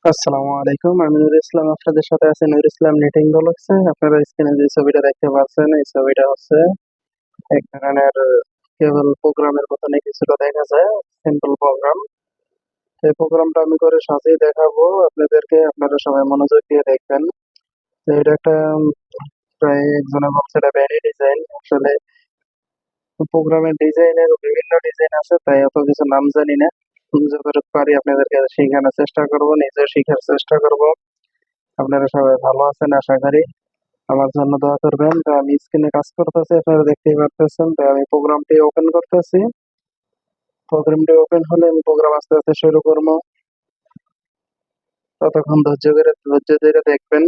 আসসালামু আলাইকুম। আমি নুরুল ইসলাম আপনাদের সাথে আছি। নুরুল ইসলাম নিটিং ব্লগসে। আপনারা স্ক্রিনে যে ছবিটা দেখতে পাচ্ছেন এই ছবিটা হচ্ছে এক ধরনের কেবল প্রোগ্রামের মতনই কিছুটা দেখা যায়। Simple program. এই প্রোগ্রামটা আমি করে সাজিয়ে দেখাবো আপনাদেরকে। আপনারা সবাই মনোযোগ দিয়ে দেখবেন। তো এটা একটা প্রায় একজনে বলছে এটা ভ্যানি ডিজাইন। আসলে প্রোগ্রামের ডিজাইনের বিভিন্ন ডিজাইন আছে, তাই অত কিছু নাম জানি না। যতটুকু পারি আপনাদেরকে শেখানোর চেষ্টা করব, নিজেও শেখার চেষ্টা করব। আপনারা সবাই ভালো আছেন আশা করি। আমার জন্য দোয়া করবেন। তো আমি স্ক্রিনে কাজ করতেছি, আপনারা দেখতেই পারতেছেন। তো আমি প্রোগ্রামটি ওপেন করতেছি। প্রোগ্রামটি ওপেন হলে আমি প্রোগ্রাম আস্তে আস্তে শুরু করবো। ততক্ষণ ধৈর্য ধরে দেখবেন।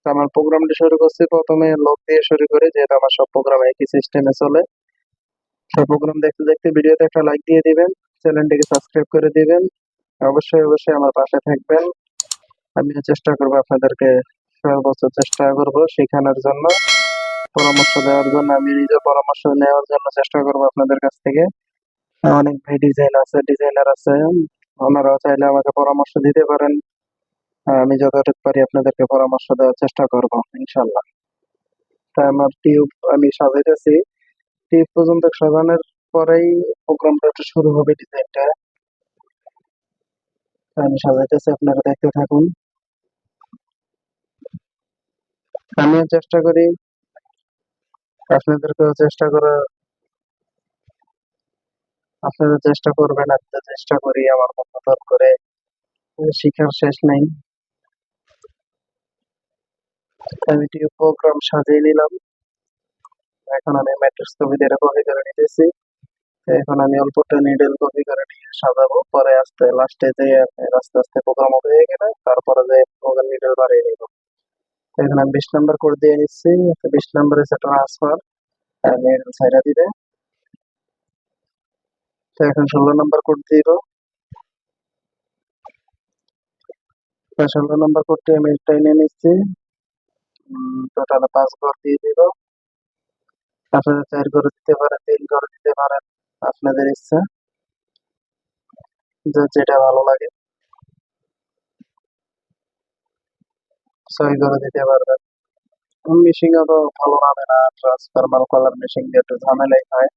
তো আমার প্রোগ্রামটি শুরু করছি, প্রথমে লগ দিয়ে শুরু করি, যেহেতু আমার সব প্রোগ্রাম একই সিস্টেমে চলে। তো প্রোগ্রাম দেখতে দেখতে ভিডিওতে একটা লাইক দিয়ে দিবেন, চ্যানেলটিকে সাবস্ক্রাইব করে দিবেন। অবশ্যই অবশ্যই আমার পাশে থাকবেন। আমিও চেষ্টা করবো আপনাদেরকে, সর্বোচ্চ চেষ্টা করব শেখানোর জন্য, পরামর্শ দেওয়ার জন্য। আমি নিজে পরামর্শ নেওয়ার জন্য চেষ্টা করবো আপনাদের কাছ থেকে। অনেক ভাই ডিজাইনার আছে। ওনারাও চাইলে আমাকে পরামর্শ দিতে পারেন। আমি যতটুকু পারি আপনাদেরকে পরামর্শ দেওয়ার চেষ্টা করব ইনশাল্লাহ। তাই আমার টিউব আমি সাজাইতেছি। টিউব পর্যন্ত সাজানোর পরেই প্রোগ্রামটা একটু শুরু হবে, ডিজাইনটা। আমি সাজাইতেছি, আপনারা দেখতে থাকুন। আমিও চেষ্টা করি, আপনাদেরকেও চেষ্টা করা, আপনারা চেষ্টা করবেন, আমি তো চেষ্টা করি আমার মতো করে। শিখার শেষ নাই। আমি টিউব প্রোগ্রাম সাজিয়ে নিলাম। এখন আমি ম্যাট্রিক্স কপি দিয়ে কপি করে নিতেছি। তো এখন আমি অল্পটা নিডল কপি করে নিয়ে সাজাবো, পরে আস্তে লাস্টে যে আস্তে আস্তে প্রোগ্রাম হয়ে গেলে তারপরে যে প্রোগ্রাম নিডল বাড়িয়ে নিব। তো এখন আমি 20 নম্বর কোড দিয়ে নিচ্ছি। 20 নম্বরে হচ্ছে ট্রান্সফার, নিডল ছাইড়া দিবে। তো এখন 16 নম্বর কোড দিব। 16 নম্বর কোডটি আমি টেনে নিচ্ছি। টোটাল 5 ঘর দিয়ে দিব। আপনারা 4 ঘর দিতে পারেন, 3 ঘর দিতে পারেন, আপনাদের ইচ্ছা, যেটা ভালো লাগে। 6 ঘর দিতে পারবেন। মেশিন অত ভালো নামে না, ট্রান্সফরমার কলার মেশিন দিয়ে একটু ঝামেলাই হয়।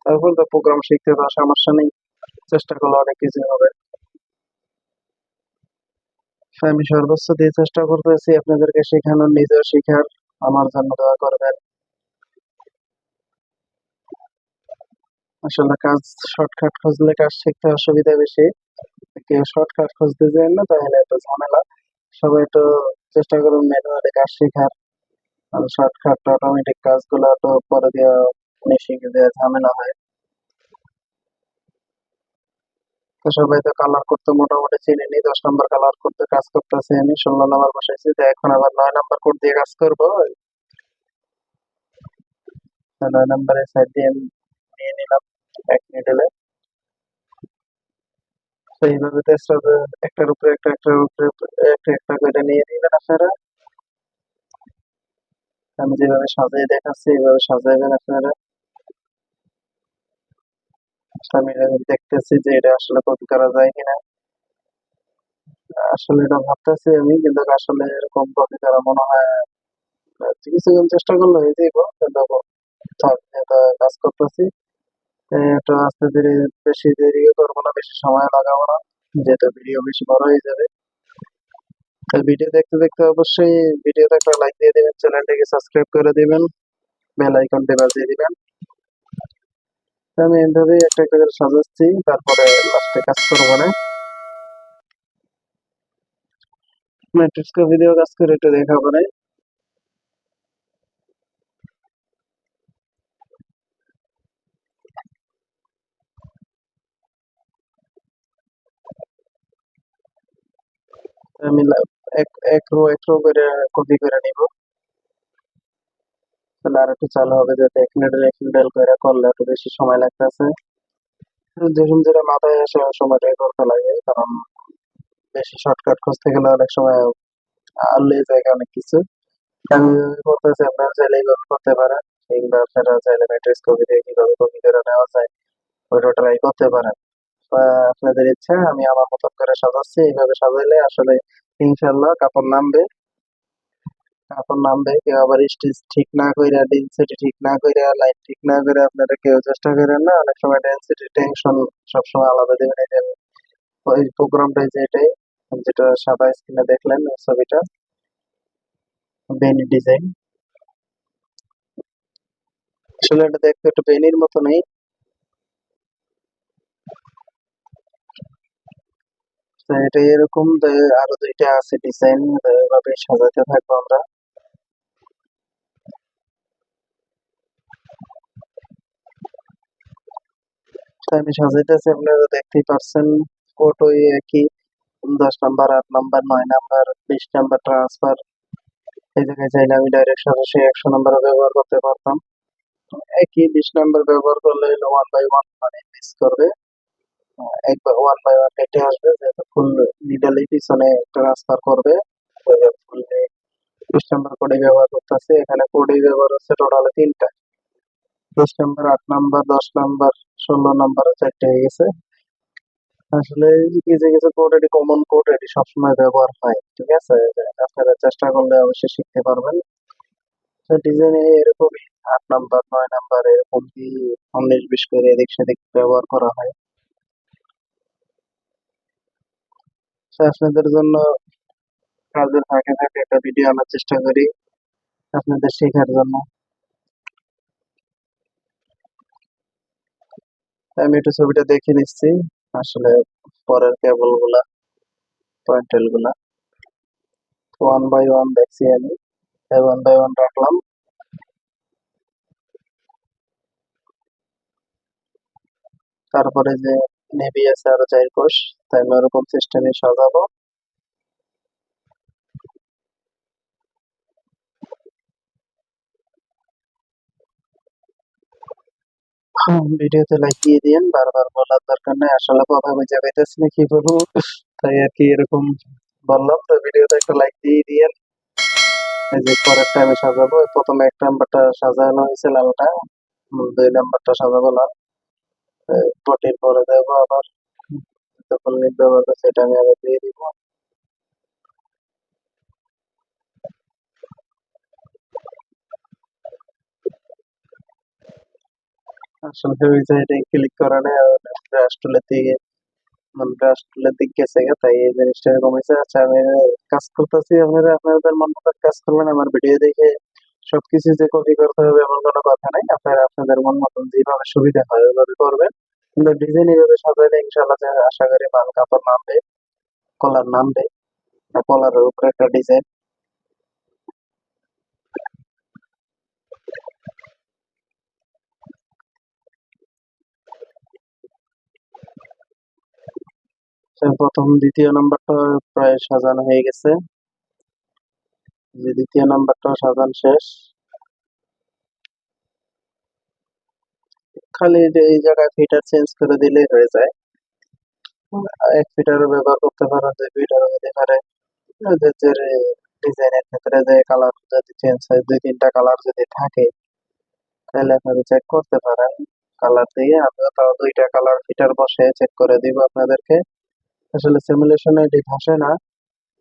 তারপর তো প্রোগ্রাম শিখতে তো সমস্যা নেই, চেষ্টা করলে অনেক কিছু হবে। আমি সর্বোচ্চ দিয়ে চেষ্টা করতেছি আপনাদেরকে শেখানোর, নিজেও শিখার। আমার জন্য দোয়া করবেন। আসলে কাজ শর্টকাট খুঁজলে কাজ শিখতে অসুবিধা বেশি। কেউ শর্টকাট খুঁজতে যায় না, তাহলে একটু ঝামেলা। সবাই একটু চেষ্টা করুন ম্যানুয়ালি কাজ শেখার। আর শর্টকাট অটোমেটিক কাজগুলো তো পরে দিয়ে মেশিন দিয়ে ঝামেলা হয়। তো সবাই তো কালার করতে মোটামুটি চিনি নি। 10 নম্বর কালার করতে কাজ করতেছি আমি, 16 নম্বর বসাইছি। তো এখন আবার 9 নম্বর কোড দিয়ে কাজ করবো। 9 নম্বরের সাইড দিয়ে আমি নিয়ে নিলাম এক নিডলে। তো এইভাবে তেসরা একটার উপরে একটা, একটার উপরে একটা একটা করে নিয়ে নিবেন আপনারা। আমি যেভাবে সাজিয়ে দেখাচ্ছি এইভাবে সাজাইবেন আপনারা। আমি দেখতেছি যে এটা আসলে কপি করা যায় কিনা। আসলে এটা ভাবতেছি আমি, কিন্তু আসলে এরকম কপি করা মনে হয় কিছুক্ষণ চেষ্টা করলে হয়ে যাইব, কিন্তু থাক, যেহেতু কাজ করতেছি। একটু আস্তে ধীরে, বেশি দেরিও করবো না, বেশি সময় লাগাবো না, যেহেতু ভিডিও বেশি বড় হয়ে যাবে। তো ভিডিও দেখতে দেখতে অবশ্যই ভিডিওতে একটা লাইক দিয়ে দিবেন, চ্যানেলটিকে সাবস্ক্রাইব করে দিবেন, বেল আইকনটি বাজিয়ে দিবেন। তো আমি এইভাবেই একটা একটা করে সাজাচ্ছি, তারপরে লাস্টে কাজ করবো না। ম্যাট্রিক্স ভিডিও কাজ করে একটু দেখাবো না। আমি এক রো করে কপি করে নিব। তাহলে আর একটু চালু হবে, যাতে এক মিডল করে করলে একটু বেশি সময় লাগতেছে। যখন যেটা মাথায় আসে ওই সময়টাই করতে লাগে, কারণ বেশি শর্টকাট খুঁজতে গেলে অনেক সময় আল্লে জায়গা অনেক কিছু। আমি যেভাবে করতেছি আপনারা চাইলে এইভাবে করতে পারেন, কিংবা আপনারা চাইলে ম্যাট্রিক্স কপি দিয়ে কিভাবে কপি করে নেওয়া যায় ওইটা ট্রাই করতে পারেন। আপনাদের ইচ্ছা, আমি আমার মতন করে সাজাচ্ছি। এইভাবে সাজাইলে আসলে ইনশাল্লাহ কাপড় নামবে। কেউ আবার স্টিচ ঠিক না কইরা, ডেনসিটি ঠিক না কইরা, লাইট ঠিক না করে আপনারা কেউ চেষ্টা করেন না। অনেক সময় ডেনসিটি টেনশন সবসময় আলাদা দেবেন। এই যে ওই প্রোগ্রামটা যে এটাই, যেটা সাদা স্ক্রিনে দেখলেন ওই ছবিটা, বেনি ডিজাইন। আসলে এটা দেখতে একটু বেনির মতনই। তো এটা এরকম আরো দুইটা আছে ডিজাইন, এভাবে সাজাতে থাকবো আমরা। তো আমি সাজাইতেছি, আপনারা দেখতেই পারছেন। কোট ওই একই, 10 number, 8 number, 9 number, 20 number transfer. এই জায়গায় চাইলে আমি ডাইরেক্ট সরাসরি 100 নাম্বারও ব্যবহার করতে পারতাম। একই 20 নাম্বার ব্যবহার করলে হলো 1 বাই 1 মানে মিস করবে। একবার 1 বাই 1 কেটে আসবে, যেহেতু ফুল নিডালেই পিছনে ট্রান্সফার করবে। ফুল 20 নাম্বার কোডে ব্যবহার করতেছে। এখানে কোডে ব্যবহার হচ্ছে টোটাল 3টা, 10 নাম্বার, 8 নাম্বার, 10 নাম্বার, 16 নাম্বার, 4টে হয়ে গেছে। আসলে কিছু কিছু কোড, এটি কমন কোড, এটি সবসময় ব্যবহার হয়, ঠিক আছে। যে আপনারা চেষ্টা করলে অবশ্যই শিখতে পারবেন। ডিজাইনে এরকমই 8 নাম্বার, 9 নাম্বার এরকম কি 19-20 করে এদিক সেদিক ব্যবহার করা হয়। তো আপনাদের জন্য কাজের ফাঁকে ফাঁকে একটা ভিডিও আনার চেষ্টা করি আপনাদের শেখার জন্য। আমি একটু ছবিটা দেখে নিচ্ছি আসলে পরের কেবল গুলা, পয়েন্টেল গুলা 1 বাই 1 দেখছি আমি, 1 বাই 1 রাখলাম। তারপরে যে নেভি আছে আরো 4 কোষ, তাই আমি ওরকম সিস্টেমে সাজাবো। ভিডিওতে লাইক দিয়ে দিয়েন, বারবার বলার দরকার নাই, আসলে কথা বুঝে পাইতেছি না কি বলবো, তাই আর কি এরকম বললাম। তো ভিডিওতে একটা লাইক দিয়ে দিয়েন। এই যে পরেরটা আমি সাজাবো, প্রথমে 1 নাম্বারটা সাজানো হয়েছে লালটা, 2 নাম্বারটা সাজাবো লাল। পটির পরে দেবো আবার, তখন লিপ ব্যবহার করছে, এটা আমি আবার দিয়ে দিব। আসলে ওই সাইডে ক্লিক করা নেই, ব্রাশ টুলের দিকে, ব্রাশ টুলের দিক গেছে গা, তাই এই জিনিসটা এরকম হয়েছে। আচ্ছা, আমি কাজ করতেছি, আপনারা আপনাদের মন মতো কাজ করবেন। আমার ভিডিও দেখে সবকিছু যে কপি করতে হবে এমন কোনো কথা নাই। আপনারা আপনাদের মন মতন যেভাবে সুবিধা হয় ওইভাবে করবেন। কিন্তু ডিজাইন এইভাবে সাজাইলে ইনশাল্লাহ যে আশা করি মাল কাপড় নামবে, কলার নামবে, কলারের উপরে একটা ডিজাইন। প্রথম দ্বিতীয় নাম্বারটা প্রায় সাজানো হয়ে গেছে, যে দ্বিতীয় নাম্বারটা সাজানো শেষ। খালি যে এই জায়গায় ফিটার চেঞ্জ করে দিলে হয়ে যায়। 1 ফিটারও ব্যবহার করতে পারেন, 2 ফিটারও হতে পারে। যে যে ডিজাইনের ক্ষেত্রে যে কালার যদি চেঞ্জ হয়, 2-3টা কালার যদি থাকে, তাহলে আপনারা চেক করতে পারেন। কালার দিয়ে আমিও তাও 2টা কালার ফিটার বসে চেক করে দিব আপনাদেরকে। আসলে সিমুলেশনে এটি ভাসে না,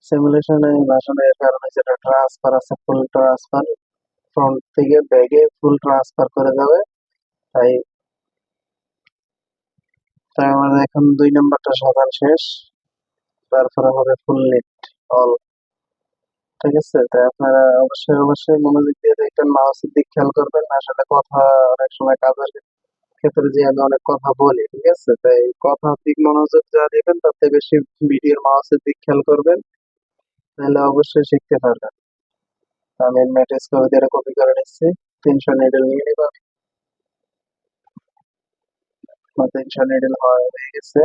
সিমুলেশনে ভাসানোর কারণে যেটা ট্রান্সফার আছে, ফুল ট্রান্সফার, ফ্রন্ট থেকে ব্যাগে ফুল ট্রান্সফার করে যাবে। তাই তাই আমাদের এখন 2 নাম্বারটা সাজান শেষ, তারপরে হবে ফুল নিট অল। ঠিক আছে, তাই আপনারা অবশ্যই অবশ্যই মনোযোগ দিয়ে দেখবেন, মাউসের দিক খেয়াল করবেন। আসলে কথা অনেক সময় কাজের ক্ষেত্রে যে আমি অনেক কথা বলি, ঠিক আছে, তাই কথার দিক মনোযোগ যা দিবেন তাতে বেশি ভিডিওর মাউসের দিক খেয়াল করবেন, তাহলে অবশ্যই শিখতে পারবেন। আমি ম্যাট্রিক্স কপি করে নিচ্ছি। 300 নিডল নিয়ে নিব আমি। আমার 300 নিডল হয়ে গেছে।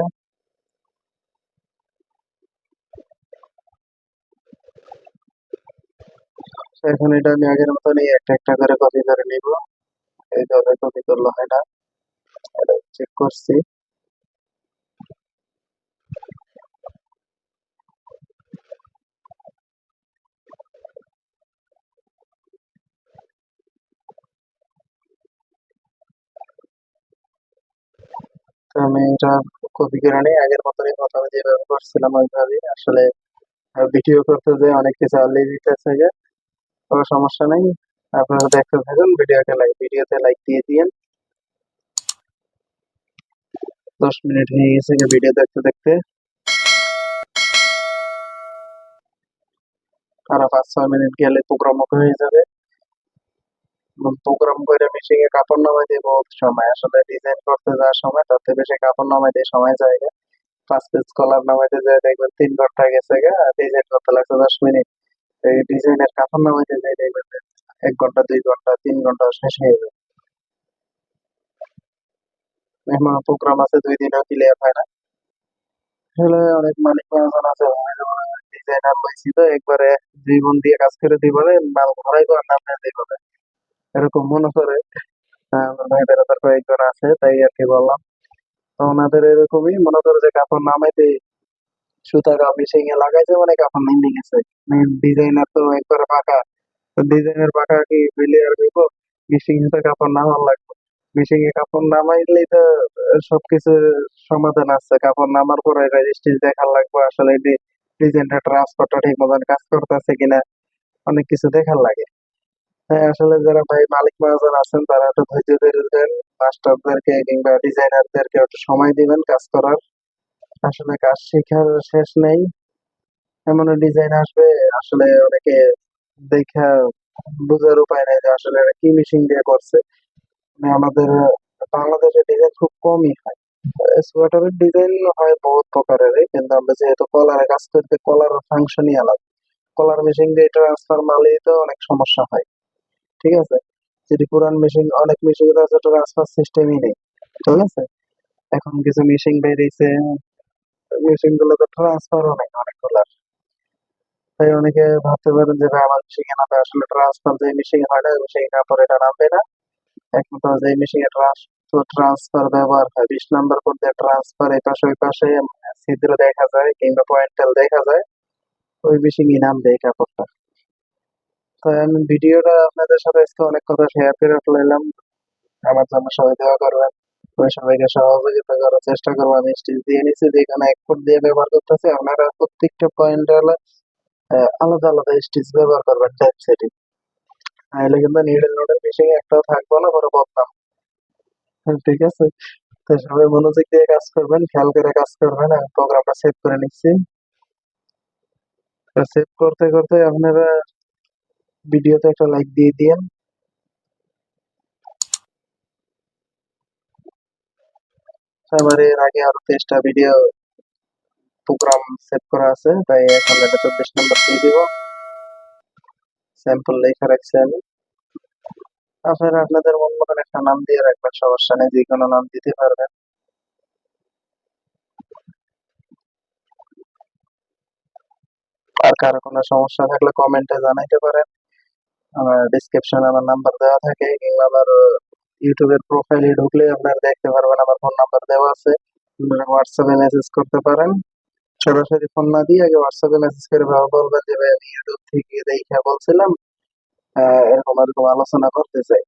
এখন এটা আমি আগের মতন একটা একটা করে কপি করে নিব। এইভাবে কপি করলে হয় না, এটা চেক করছি। তো আমি এটা কপি করে নিই, আগের মতনই প্রথমে যেভাবে করছিলাম ওইভাবেই। আসলে ভিডিও করতে যেয়ে অনেক কিছু আলিয়ে দিতেছে গে, কোনো সমস্যা নেই। আপনারা দেখতে থাকুন, ভিডিওতে লাইক দিয়ে দিয়েন। 10 মিনিট হয়ে গেছে ভিডিও দেখতে দেখতে, আরো 5-6 মিনিট গেলে প্রোগ্রাম হয়ে যাবে। প্রোগ্রাম করে মেশিন এ কাপড় নামাই দিয়ে বহুত সময়, আসলে ডিজাইন করতে যাওয়ার সময় তার থেকে বেশি কাপড় নামাই দিয়ে সময় যায় গে। 5 পিস কলার নামাইতে যায় দেখবেন 3 ঘন্টা গেছে গে, আর ডিজাইন করতে লাগছে 10 মিনিট। এই ডিজাইনের কাপড় নামাইতে যায় দেখবেন যে 1 ঘন্টা, 2 ঘন্টা, 3 ঘন্টা শেষ হয়ে যাবে। এমন প্রোগ্রাম আছে 2 দিনেও ক্লিয়ার হয় না। আসলে অনেক মালিক মহাজন আছে, ডিজাইনার পাইছি তো একবারে জীবন দিয়ে কাজ করে দিব, মাল ভরাই তো আর নাম দিব, এরকম মনে করে। আমার ভাইদের তার কয়েকজন আছে, তাই আর কি বললাম। তো ওনাদের এরকমই মনে করো যে কাপড় নামাইতে সুতা মেশিন এ লাগাইছে মানে কাপড় নেমে গেছে। ডিজাইনার তো একবারে পাকা, তো ডিজাইনের পাকা কি হইলে আর হইব, মেশিন এ তো কাপড় নামার লাগবে। মেশিন এ কাপড় নামাইলেই তো সবকিছু সমাধান আছে। কাপড় নামার পরে রেজিস্ট্রি দেখার লাগবে, আসলে ডিজাইনটা ট্রান্সফারটা ঠিক মতন কাজ করতেছে কিনা, অনেক কিছু দেখার লাগে। হ্যাঁ, আসলে যারা ভাই মালিক মহাজন আছেন তারা একটু ধৈর্য ধরবেন, মাস্টারদেরকে কিংবা ডিজাইনারদেরকে একটু সময় দিবেন কাজ করার। আসলে কাজ শেখার শেষ নেই, এমন ডিজাইন আসবে আসলে অনেকে দেখা বুঝার উপায় নাই যে আসলে এরা কি মেশিন দিয়ে করছে। মানে আমাদের বাংলাদেশে ডিজাইন খুব কমই হয়। সোয়েটারের ডিজাইন হয় বহুত প্রকারেরই, কিন্তু আমরা যেহেতু কলারে কাজ করতে, কলার ফাংশনই আলাদা। কলার মেশিন দিয়ে ট্রান্সফার মারলেই তো অনেক সমস্যা হয়। ঠিক আছে, যদি পুরান মেশিন, অনেক মেশিন আছে ট্রান্সফার সিস্টেমই নেই। ঠিক আছে, এখন কিছু মেশিন বেরিয়েছে, মেশিন গুলো তো ট্রান্সফারও নেই অনেকগুলা। তাই অনেকে ভাবতে পারেন যে ভাই আমার মেশিন এ নামবে, আসলে ট্রান্সফার যে মেশিন হয় না ওই মেশিন পরে এটা নামবে না। একমাত্র যে মেশিন এ ট্রান্সফার ব্যবহার হয়, 20 নম্বর কোড দিয়ে ট্রান্সফার এই পাশে ওই পাশে ছিদ্র দেখা যায় কিংবা পয়েন্টাল দেখা যায়, ওই মেশিনই নামবে এই কাপড়টা। তাই আমি ভিডিওটা আপনাদের সাথে আজকে অনেক কথা শেয়ার করে ফেলাম, আমার জন্য সবাই দোয়া করবেন। আমি সবাইকে সহযোগিতা করার চেষ্টা করবো। আমি স্টিচ দিয়ে নিচ্ছি, যেখানে 1 ফুট দিয়ে ব্যবহার করতেছি, আপনারা প্রত্যেকটা পয়েন্ট আলাদা আলাদা স্টিচ ব্যবহার করবেন টাইপ সেটিং, নাহলে কিন্তু নিডল নোডেল ফিশিং একটাও থাকবে না, পরে বদনাম। ঠিক আছে, তো সবাই মনোযোগ দিয়ে কাজ করবেন, খেয়াল করে কাজ করবেন। আমি প্রোগ্রামটা সেভ করে নিচ্ছি। সেভ করতে করতে আপনারা ভিডিওতে একটা লাইক দিয়ে দিন। আমার এর আগে আরো 23টা ভিডিও প্রোগ্রাম সেভ করা আছে, তাই এখন এটা 24 নম্বর দিয়ে দিব। স্যাম্পল লেখা রাখছি আমি। আপনারা আপনাদের মন মতন একটা নাম দিয়ে রাখবেন, সমস্যা নেই, যে কোনো নাম দিতে পারবেন। আর কারো কোনো সমস্যা থাকলে কমেন্টে জানাইতে পারেন। আমার ডিসক্রিপশনে আমার নাম্বার দেওয়া থাকে, কিংবা আমার ইউটিউবের প্রোফাইলে ঢুকলে আপনারা দেখতে পারবেন আমার ফোন নাম্বার দেওয়া আছে। আপনারা হোয়াটসঅ্যাপে মেসেজ করতে পারেন। সরাসরি ফোন না দিয়ে আগে হোয়াটসঅ্যাপে মেসেজ করে বলবেন যে ভাই আমি ইউটিউব থেকে দেখে বলছিলাম, এরকম এরকম আলোচনা করতে চাই।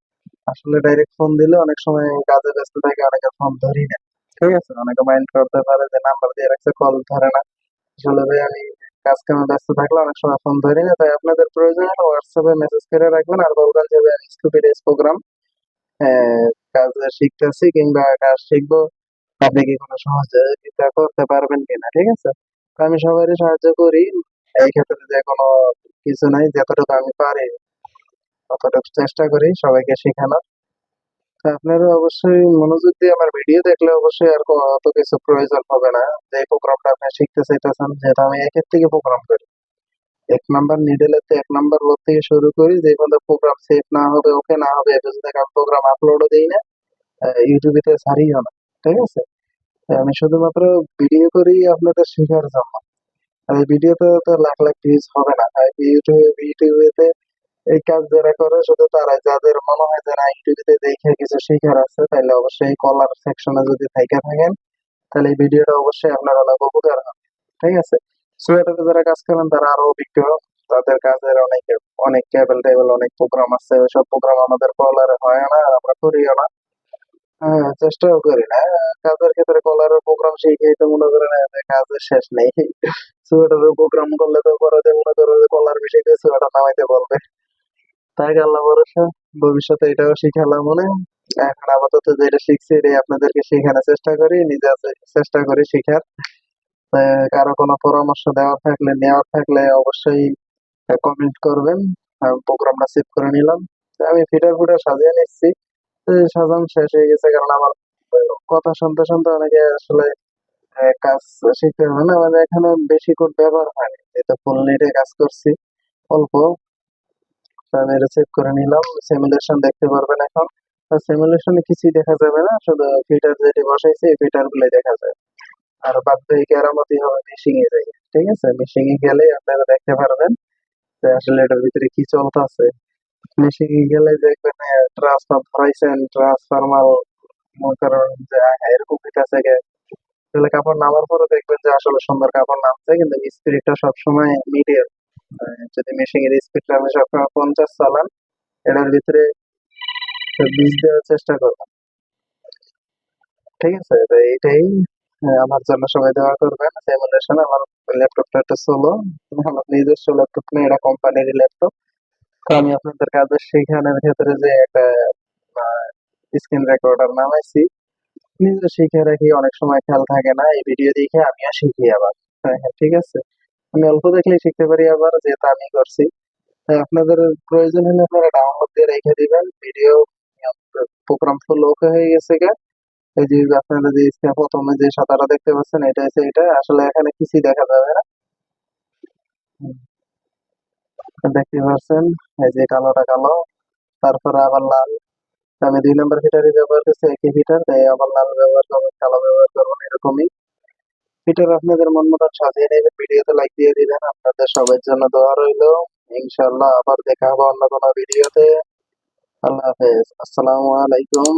আসলে ডাইরেক্ট ফোন দিলে অনেক সময় কাজে ব্যস্ত থাকে, অনেকে ফোন ধরি না। ঠিক আছে, অনেকে মাইন্ড করতে পারে যে নাম্বার দিয়ে রাখছে, কল ধরে না। আসলে ভাই আমি কাজ কামে ব্যস্ত থাকলে অনেক সময় ফোন ধরি না, তাই আপনাদের প্রয়োজন হলে হোয়াটসঅ্যাপে মেসেজ করে রাখবেন, আর বলবেন যে ভাই আমি স্কুপি প্রোগ্রাম কাজ শিখতেছি কিংবা কাজ শিখবো, আপনি কি কোনো সহযোগিতা করতে পারবেন কিনা। ঠিক আছে, তো আমি সবারই সাহায্য করি, এই ক্ষেত্রে যে কোনো কিছু নাই, যতটুকু আমি পারি ততটুকু চেষ্টা করি সবাইকে শেখানোর। তো আপনারা অবশ্যই মনোযোগ দিয়ে আমার ভিডিও দেখলে অবশ্যই আর অত কিছু প্রয়োজন হবে না। যে প্রোগ্রামটা আপনি শিখতে চাইতেছেন, যেহেতু আমি একের থেকে প্রোগ্রাম করি, 1 নম্বর নিডেলের তো 1 নম্বর রোড থেকে শুরু করি, যে পর্যন্ত প্রোগ্রাম সেভ না হবে, ওকে না হবে, এ পর্যন্ত আমি প্রোগ্রাম আপলোডও দিই না, ইউটিউবে তে ছাড়িও না। ঠিক আছে, আমি শুধুমাত্র ভিডিও করি আপনাদের শেখার জন্য। আর এই ভিডিওতে তো লাখ লাখ ভিউজ হবে না, আর ইউটিউবেতে এই কাজ যারা করে শুধু তারাই, যাদের মনে হয় যে না ইউটিউবে দেখে কিছু শেখার আছে, তাহলে অবশ্যই কলার সেকশনে যদি থাইকা থাকেন, তাহলে এই ভিডিওটা অবশ্যই আপনার অনেক উপকার হবে। ঠিক আছে, সোয়েটারে যারা কাজ করেন তারা আরো অভিজ্ঞ, তাদের কাজের অনেক অনেক কেবল টেবল অনেক প্রোগ্রাম আছে, ওইসব প্রোগ্রাম আমাদের কলারে হয় না, আর আমরা করিও না। হ্যাঁ, চেষ্টাও করি না। কাজের ক্ষেত্রে কলারের প্রোগ্রাম শিখেই তো মনে করেন যে কাজের শেষ নেই। সোয়েটারের প্রোগ্রাম করলে তো পরে যে মনে করো যে কলার বিষয়তে সোয়েটার নামাইতে বলবে। তাই আল্লাহ ভরসা, ভবিষ্যতে এটাও শিখালাম মনে। এখন আপাতত যেটা শিখছি এটাই আপনাদেরকে শেখানোর চেষ্টা করি, নিজে চেষ্টা করি শিখার। কারো কোনো পরামর্শ দেওয়ার থাকলে নেওয়ার থাকলে অবশ্যই কমেন্ট করবেন। প্রোগ্রামটা সেভ করে নিলাম। তো আমি ফিটার ফুটার সাজিয়ে নিচ্ছি। তো সাজানো শেষ হয়ে গেছে, কারণ আমার কথা শুনতে শুনতে অনেকে আসলে কাজ শিখতে হবে না, মানে এখানে বেশি কোড ব্যবহার হয়নি, যেহেতু ফুল নেটে কাজ করছি অল্প। তো আমি এটা সেভ করে নিলাম, সিমুলেশন দেখতে পারবেন এখন। সিমুলেশনে কিছুই দেখা যাবে না, শুধু ফিটার যেটি বসাইছে এই ফিটার গুলোই দেখা যায়। আর বাদ বাকি কেরামতি হবে মিশিং এ যাই। ঠিক আছে, মিশিং এ গেলে আপনারা দেখতে পারবেন যে আসলে এটার ভিতরে কি চলতেছে। মিশিং এ গেলে দেখবেন ট্রান্সফার ধরাইছেন, ট্রান্সফরমার মনে করেন যে এরকম হইতাছে গে। তাহলে কাপড় নামার পরে দেখবেন যে আসলে সুন্দর কাপড় নামছে, কিন্তু স্পিডটা সবসময় মিডিয়াম। যদি মেশিং এর স্পিডটা আপনি সবসময় 50 চালান, এটার ভিতরে 20 দেওয়ার চেষ্টা করবেন। ঠিক আছে, তো এইটাই আমার জন্য সবাই দোয়া করবেন। সিমুলেশন আমার ল্যাপটপটা একটা সোলো, আমার নিজস্ব ল্যাপটপ না, এটা কোম্পানির ল্যাপটপ। তো আমি আপনাদের কাজের সেখানের ভেতরে যে একটা স্ক্রিন রেকর্ডার নামাইছি, নিজে শিখে রাখি, অনেক সময় খেয়াল থাকে না, এই ভিডিও দেখে আমিও শিখি আবার। হ্যাঁ হ্যাঁ, ঠিক আছে। আমি অল্প দেখলেই শিখতে পারি আবার, যেহেতু আমি করছি। তাই আপনাদের প্রয়োজন হলে আপনারা ডাউনলোড দিয়ে রেখে দিবেন ভিডিও। প্রোগ্রাম ফুল ওকে হয়ে গেছে গা। এই যে আপনারা যে প্রথমে যে সাঁতারটা দেখতে পাচ্ছেন, এটা হচ্ছে, এটা আসলে এখানে কিছুই দেখা যাবে না। হুম, দেখতে পাচ্ছেন এই যে কালোটা কালো, তারপরে আবার লাল। আমি 2 নম্বর ফিটারই ব্যবহার করছি, একই ফিটার, তাই আবার লাল ব্যবহার করবেন, কালো ব্যবহার করবেন, এরকমই। ফিটার আপনাদের মন মতন সাজিয়ে নেবেন, ভিডিওতে লাইক দিয়ে দিবেন। আপনাদের সবার জন্য দোয়া রইলো। ইনশাআল্লাহ আবার দেখা হবে অন্য কোনো ভিডিওতে। আল্লাহ হাফেজ, আসসালামু আলাইকুম।